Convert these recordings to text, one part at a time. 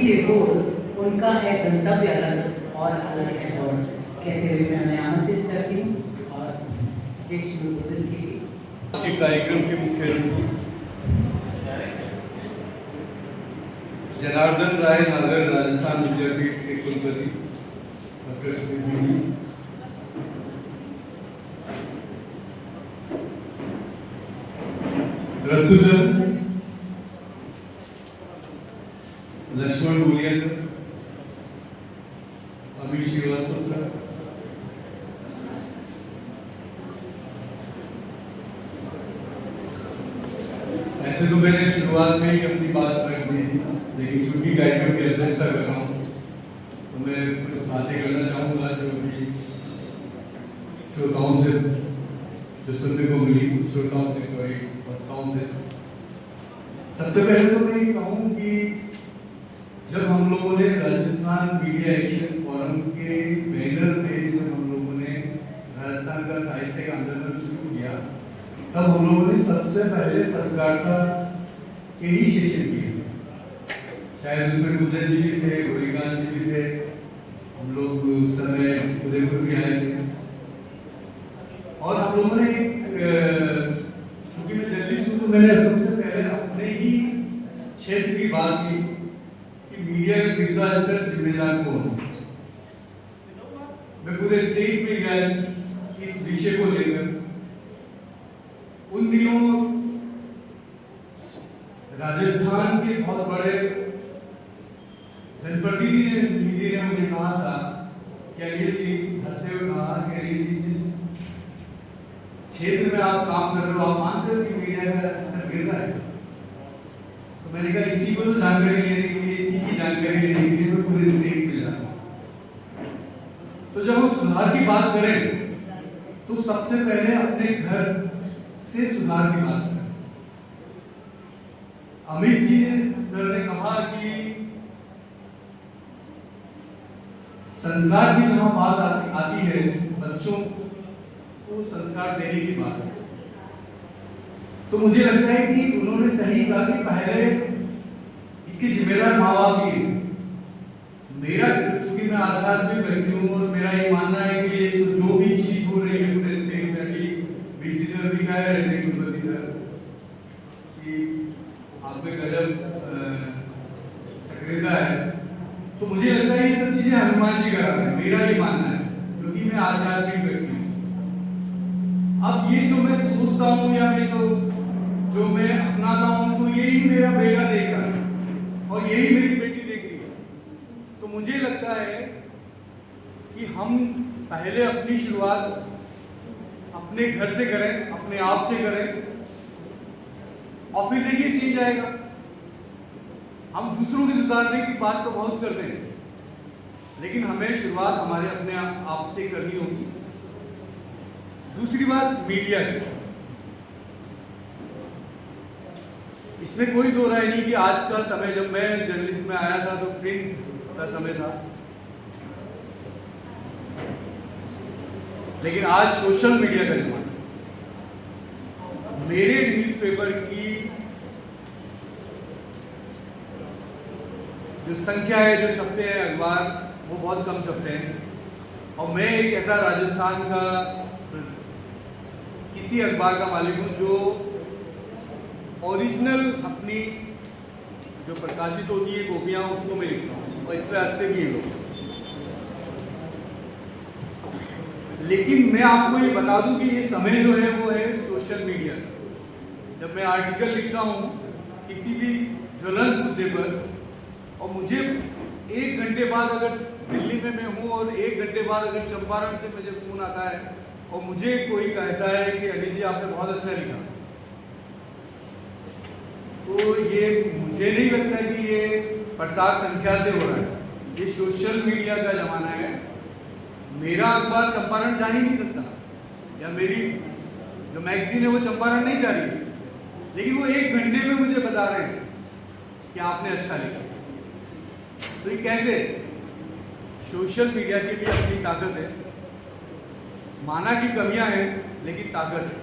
से रोड उनका है गंतव्य अलग और अलग है रोड कहते हुए मैं उन्हें आमंत्रित करती हूँ और अध्यक्ष उद्बोधन के लिए कार्यक्रम के मुख्य अतिथि जनार्दन राय नागर राजस्थान विद्यापीठ के कुलपति डॉक्टर श्री जी, रतु सर, लक्ष्मण बोलिया सर, अभी श्रीवास्तव सर, ऐसे तो मैंने शुरुआत में ही अपनी बात रख दी थी, लेकिन चूंकि कार्यक्रम की अध्यक्षता कर रहा हूँ तो मैं कुछ बातें करना चाहूँगा जो अभी श्रोताओं से जो सुनने को मिली, श्रोताओं से सॉरी वक्ताओं से। सबसे पहले तो मैं ये कहूँ कि जब हम लोगों ने राजस्थान मीडिया एक्शन फोरम के बैनर पे जब हम लोगों ने राजस्थान का साहित्यिक आंदोलन शुरू किया तब हम लोगों ने सबसे पहले पत्रकारिता के ही सेशन किए थे। शायद उसमें कुंदन जी भी थे, गोरीकांत जी भी थे, हम लोग उस समय उदयपुर भी आए थे और हम लोगों ने चूंकि मैं जर्नलिस्ट हूँ तो मैंने सबसे पहले अपने ही क्षेत्र की बात की कि मीडिया का कितना स्तर जिम्मेदार कौन। मैं पूरे स्टेट में गया इस विषय को लेकर। उन दिनों राजस्थान के बहुत बड़े जनप्रतिनिधि ने मुझे कहा था कि अनिल जी, हंसते हुए कहा कि अनिल जी, जिस क्षेत्र में आप काम कर रहे हो आप मानते हो कि मीडिया का स्तर गिर रहा है? तो मैंने कहा इसी को तो जानकारी लेने के लिए, इसी की जानकारी लेने के लिए मैं पूरे स्टेट में जा रहा हूँ। तो जब हम सुधार की बात करें तो सबसे पहले अपने घर से सुधार की बात करें। अमित जी ने सर ने कहा कि संस्कार की जहां बात आती है बच्चों को संस्कार देने की बात, तो मुझे लगता है कि उन्होंने सही कहा कि पहले इसके जिम्मेदार माँ बाप ही हैं। मेरा चूंकि मैं आध्यात्मिक व्यक्ति हूँ और मेरा ये मानना है कि ये जो भी चीज हो रही है पूरे स्टेट में, अभी बीसी सर भी कह रहे थे कुलपति सर कि आप में गजब सक्रियता है, तो मुझे लगता है ये सब चीजें हनुमान जी करा रहे हैं, मेरा ये मानना है क्योंकि मैं आध्यात्मिक व्यक्ति हूँ। अब ये जो मैं सोचता हूँ या मैं जो मैं अपनाता हूँ तो यही मेरा बेटा देख रहा है और यही मेरी बेटी देख रही है। तो मुझे लगता है कि हम पहले अपनी शुरुआत अपने घर से करें, अपने आप से करें और फिर देखिए चेंज आएगा। हम दूसरों के सुधारने की बात तो बहुत करते हैं, लेकिन हमें शुरुआत हमारे अपने आप से करनी होगी। दूसरी बात मीडिया की, इसमें कोई दो राय नहीं कि आज का समय, जब मैं जर्नलिस्ट में आया था तो प्रिंट का समय था, लेकिन आज सोशल मीडिया का जमाना। मेरे न्यूज़पेपर की जो संख्या है, जो छपते हैं अखबार, वो बहुत कम छपते हैं और मैं एक ऐसा राजस्थान का किसी अखबार का मालिक हूँ जो ओरिजिनल अपनी जो प्रकाशित होती है कॉपियाँ उसको मैं लिखता हूँ और इस पर हंसते भी हैं लोग। लेकिन मैं आपको ये बता दूं कि ये समय जो है वो है सोशल मीडिया। जब मैं आर्टिकल लिखता हूँ किसी भी ज्वलंत मुद्दे पर और मुझे 1 घंटे बाद, अगर दिल्ली में मैं हूँ और 1 घंटे बाद अगर चंपारण से मुझे फोन आता है और मुझे कोई कहता है कि अनिल जी आपने बहुत अच्छा लिखा, तो ये मुझे नहीं लगता कि ये प्रसार संख्या से हो रहा है, ये सोशल मीडिया का जमाना है। मेरा अखबार चंपारण जा ही नहीं सकता या मेरी जो मैगजीन है वो चंपारण नहीं जा रही है, लेकिन वो 1 घंटे में मुझे बता रहे हैं कि आपने अच्छा लिखा। तो ये कैसे? सोशल मीडिया की भी अपनी ताकत है, माना कि कमियां हैं लेकिन ताकत है।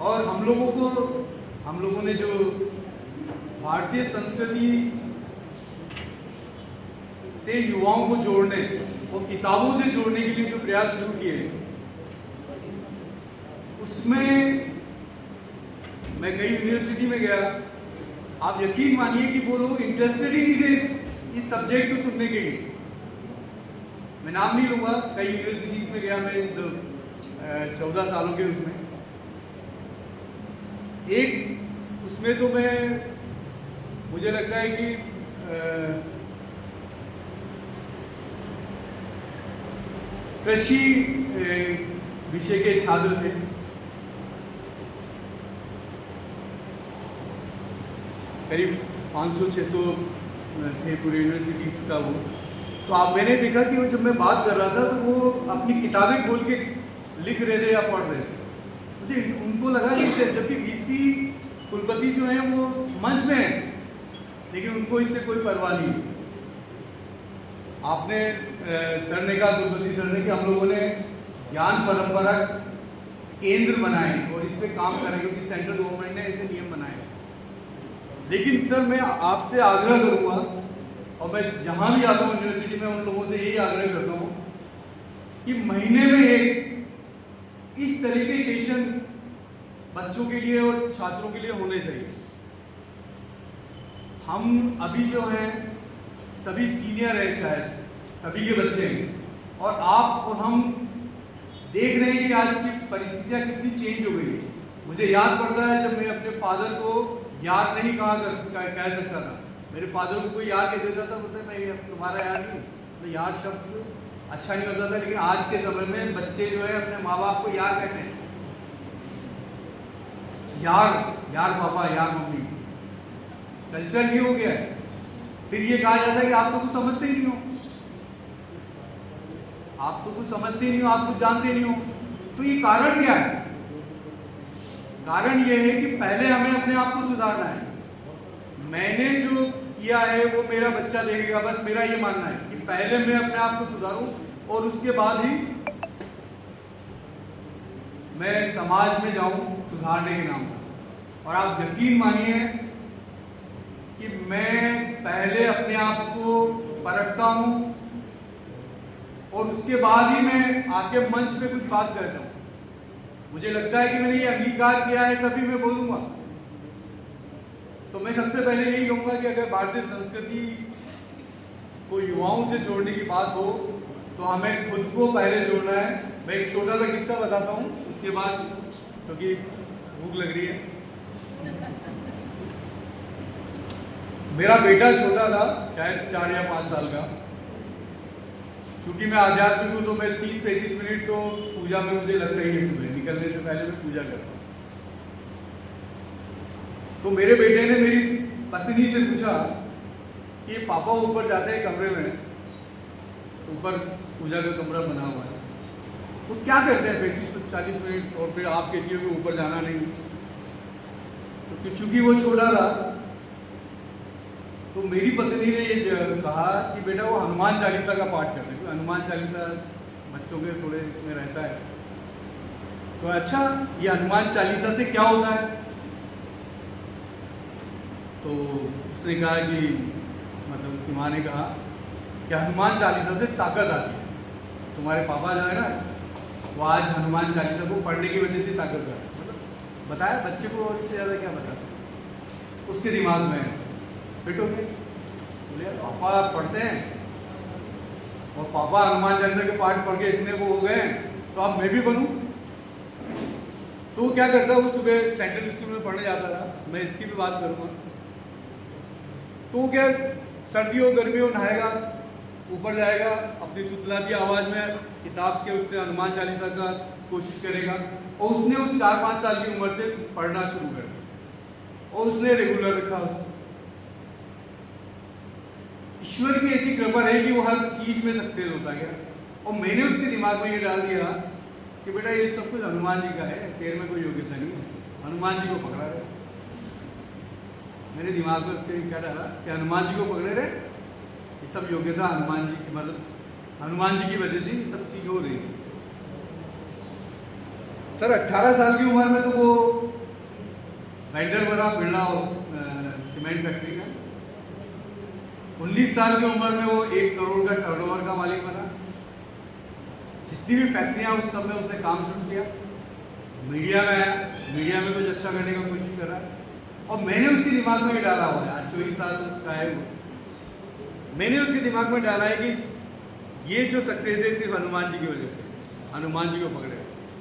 और हम लोगों ने जो भारतीय संस्कृति से युवाओं को जोड़ने और किताबों से जोड़ने के लिए जो प्रयास शुरू किए, उसमें मैं कई यूनिवर्सिटी में गया। आप यकीन मानिए कि वो लोग इंटरेस्टेड ही नहीं थे इस सब्जेक्ट को सुनने के लिए। मैं नाम नहीं लूँगा, कई यूनिवर्सिटीज़ में गया मैं 14 सालों के उसमें। एक उसमें तो मुझे लगता है कि कृषि विषय के छात्र थे। करीब 500-600 थे पूरी यूनिवर्सिटी का वो। तो मैंने देखा कि वो जब मैं बात कर रहा था तो वो अपनी किताबें खोल के लिख रहे थे या पढ़ रहे थे। मुझे उनको लगा कि जबकि वीसी कुलपति जो हैं वो मंच में हैं, लेकिन उनको इससे कोई परवाह नहीं है। आपने सर ने कहा, कुलपति सर ने, कि हम लोगों ने ज्ञान परंपरा केंद्र बनाए और इस पर काम करें क्योंकि सेंट्रल गवर्नमेंट ने ऐसे नियम बनाए। लेकिन सर मैं आपसे आग्रह करूँगा, और मैं जहाँ भी आता हूँ यूनिवर्सिटी में उन लोगों से यही आग्रह करता हूँ कि महीने में एक इस तरह के सेशन बच्चों के लिए और छात्रों के लिए होने चाहिए। हम अभी जो हैं सभी सीनियर हैं, शायद सभी के बच्चे हैं, और आप और हम देख रहे हैं कि आज की परिस्थितियाँ कितनी चेंज हो गई है। मुझे याद पड़ता है जब मैं अपने फादर को यार नहीं कह सकता था। मेरे फादर को कोई यार कह देता था, बोलते मैं तुम्हारा यार नहीं हूँ, तो यार शब्द अच्छा नहीं होता था। लेकिन आज के समय में बच्चे जो है अपने माँ बाप को यार कहते हैं, यार पापा, यार मम्मी। कल्चर ये हो गया है। फिर ये कहा जाता है कि आप तो कुछ समझते ही नहीं हो, आप तो कुछ समझते ही नहीं हो, आप कुछ जानते नहीं हो। तो ये कारण क्या है? कारण ये है कि पहले हमें अपने आप को सुधारना है। मैंने जो किया है वो मेरा बच्चा देखेगा, बस मेरा ये मानना है कि पहले मैं अपने आप को सुधारूं और उसके बाद ही मैं समाज में जाऊं सुधारने के नाम पर। और आप यकीन मानिए कि मैं पहले अपने आप को परखता हूं और उसके बाद ही मैं आके मंच पे कुछ बात करता हूं। मुझे लगता है कि मैंने ये अंगीकार किया है तभी मैं बोलूंगा। तो मैं सबसे पहले यही कहूँगा कि अगर भारतीय संस्कृति को युवाओं से जोड़ने की बात हो तो हमें खुद को पहले जोड़ना है। मैं एक छोटा सा किस्सा बताता हूँ, उसके बाद, क्योंकि भूख लग रही है। मेरा बेटा छोटा था, शायद 4 या 5 साल का। चूंकि मैं आध्यात्मिक हूँ तो मैं 30-35 मिनट तो पूजा में मुझे लगता ही है। सुबह निकलने से पहले मैं पूजा करता हूँ। तो मेरे बेटे ने मेरी पत्नी से पूछा कि पापा ऊपर जाते हैं कमरे में, ऊपर पूजा का कमरा बना हुआ है, वो क्या करते हैं 35-40 मिनट, और फिर आप कहती हो कि ऊपर जाना नहीं। तो चूंकि वो छोटा था तो मेरी पत्नी ने ये कहा कि बेटा वो हनुमान चालीसा का पाठ करते हैं। हनुमान चालीसा बच्चों के थोड़े इसमें रहता है। तो अच्छा, ये हनुमान चालीसा से क्या होता है? तो उसने कहा कि, मतलब उसकी माँ ने कहा कि हनुमान चालीसा से ताकत आती है। तुम्हारे पापा जो है ना, वो आज हनुमान चालीसा को पढ़ने की वजह से ताकत आती है। मतलब बताया बच्चे को, और इससे ज़्यादा क्या बताते। उसके दिमाग में फिट हो गए। बोले पापा पढ़ते हैं और पापा हनुमान चालीसा के पाठ पढ़ के इतने वो हो गए, तो अब मैं भी बनूं। तो वो क्या करता, वो सुबह सेंट्रल स्कूल में पढ़ने जाता था। मैं इसकी भी बात करूँगा। तो क्या, सर्दी हो गर्मी हो, नहाएगा, ऊपर जाएगा, अपनी तुतलाती आवाज़ में किताब के उससे हनुमान चालीसा का कोशिश करेगा। और उसने उस 4-5 साल की उम्र से पढ़ना शुरू कर दिया और उसने रेगुलर रखा उसको। ईश्वर की ऐसी कृपा है कि वो हर चीज़ में सक्सेस होता गया। और मैंने उसके दिमाग में ये डाल दिया कि बेटा ये सब कुछ हनुमान जी का है, तेरे में कोई योग्यता नहीं है, हनुमान जी को पकड़ा रहे। मेरे दिमाग में उसके क्या डाला कि हनुमान जी को पकड़े रहे, ये सब योग्यता हनुमान जी की, मतलब हनुमान जी की वजह से ये सब चीज़ हो रही है। सर 18 साल की उम्र में तो वो वेंडर बना, बिरला और सीमेंट फैक्ट्री का। 19 साल की उम्र में वो 1 करोड़ का टर्नओवर का मालिक बना। जितनी भी फैक्ट्रियां उस सब में उसने काम शुरू किया, मीडिया में आया, मीडिया में कुछ अच्छा करने की कोशिश कर रहा है। और मैंने उसके दिमाग में डाला हुआ है, आज 24 साल का है वो, मैंने उसके दिमाग में डाला है कि ये जो सक्सेस है सिर्फ हनुमान जी की वजह से, हनुमान जी को पकड़े।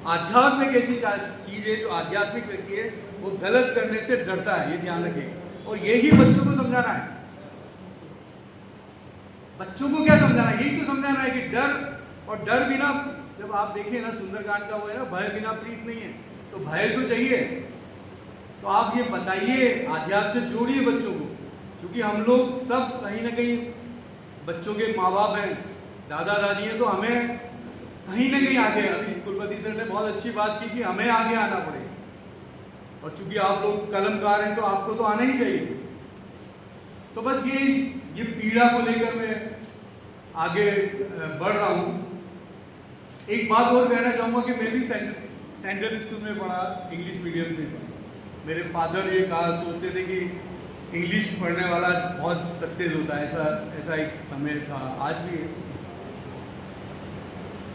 आध्यात्म एक ऐसी चीज है जो आध्यात्मिक व्यक्ति है वो गलत करने से डरता है, ये ध्यान रखिएगा। और यही बच्चों को समझाना है। बच्चों को क्या समझाना है? यही तो समझाना है कि डर, और डर बिना, जब आप देखें ना सुंदरकांड का वो है ना, भय बिना प्रीत नहीं है, तो भय तो चाहिए। तो आप ये बताइए, आध्यात्म से जोड़िए बच्चों को, क्योंकि हम लोग सब कहीं ना कहीं बच्चों के माँ बाप हैं, दादा दादी हैं, तो हमें कहीं ना कहीं आगे, अभी कुलपति सर ने बहुत अच्छी बात की कि हमें आगे आना पड़ेगा। और चूंकि आप लोग कलमकार हैं तो आपको तो आना ही चाहिए। तो बस ये पीड़ा को लेकर मैं आगे बढ़ रहा हूँ। एक बात और कहना चाहूँगा कि मैं भी सेंट्रल स्कूल में पढ़ा, इंग्लिश मीडियम से। मेरे फादर ये कहा सोचते थे कि इंग्लिश पढ़ने वाला बहुत सक्सेस होता है, ऐसा एक समय था, आज भी है।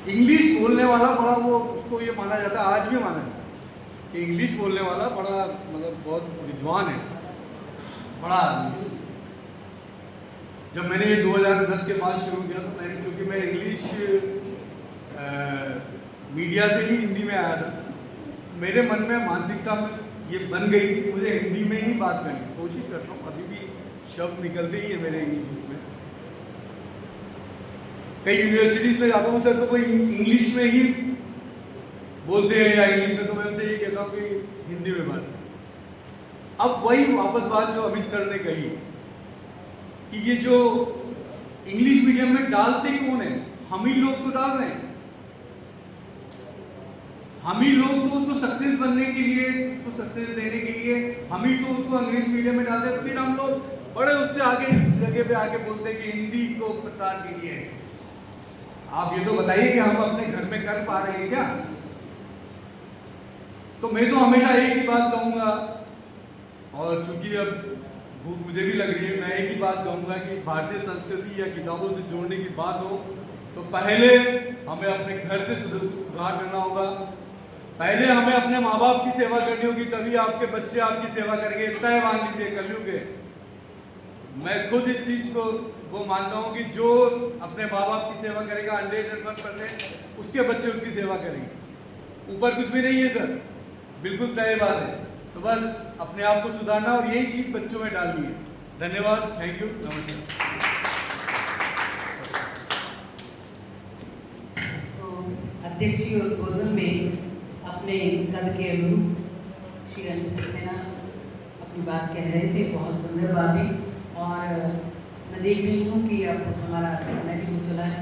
इंग्लिश बोलने वाला बड़ा, वो उसको ये माना जाता है, आज भी माना जाता है कि इंग्लिश बोलने वाला बड़ा, मतलब बहुत विद्वान है, बड़ा आदमी। जब मैंने ये 2010 के बाद शुरू किया तो मैंने, क्योंकि मैं इंग्लिश मीडिया से ही हिंदी में आया था, मेरे मन में मानसिकता में ये बन गई कि मुझे हिंदी में ही बात करनी है। कोशिश करता हूँ, अभी भी शब्द निकलते ही है मेरे इंग्लिश में। कई यूनिवर्सिटीज में जाता हूँ सर, तो कोई इंग्लिश में ही बोलते हैं या इंग्लिश में, तो मैं उनसे ये कहता हूँ कि हिंदी में बात करें। अब वही वापस बात जो अमित सर ने कही कि ये जो इंग्लिश मीडियम में डालते कौन है? हम ही लोग तो डाल रहे हैं। हम ही लोग तो उसको सक्सेस बनने के लिए, उसको सक्सेस देने के लिए हम ही तो उसको अंग्रेज मीडियम में डालते हैं। फिर हम लोग बड़े उससे आगे इस जगह पे आके बोलते हैं कि हिंदी को प्रचार कीजिए। आप ये तो बताइए कि हम अपने घर में कर पा रहे हैं क्या? तो मैं तो हमेशा एक ही बात कहूंगा, और चूंकि अब भूख मुझे भी लग रही है, मैं एक ही बात कहूंगा कि भारतीय संस्कृति या किताबों से जोड़ने की बात हो तो पहले हमें अपने घर से सुधार करना होगा। पहले हमें अपने माँ बाप की सेवा करनी होगी, तभी आपके बच्चे आपकी सेवा करेंगे। तय मान लीजिए, कलयुग है। मैं खुद इस चीज को वो मानता हूँ कि जो अपने माँ बाप की सेवा करेगा 100% उसके बच्चे उसकी सेवा करेंगे। ऊपर कुछ भी नहीं है सर, बिल्कुल तय बात है। तो बस अपने आप को सुधारना और यही चीज बच्चों में डालनी है। धन्यवाद, थैंक यू, नमस्कार। तो अध्यक्ष के उद्बोधन में अपने कल के अनुरूप श्री अनिल सक्सेना अपनी बात कह रहे थे, बहुत सुंदर बातें। और मैं देख रही हूँ कि अब हमारा समय भी हो चला है।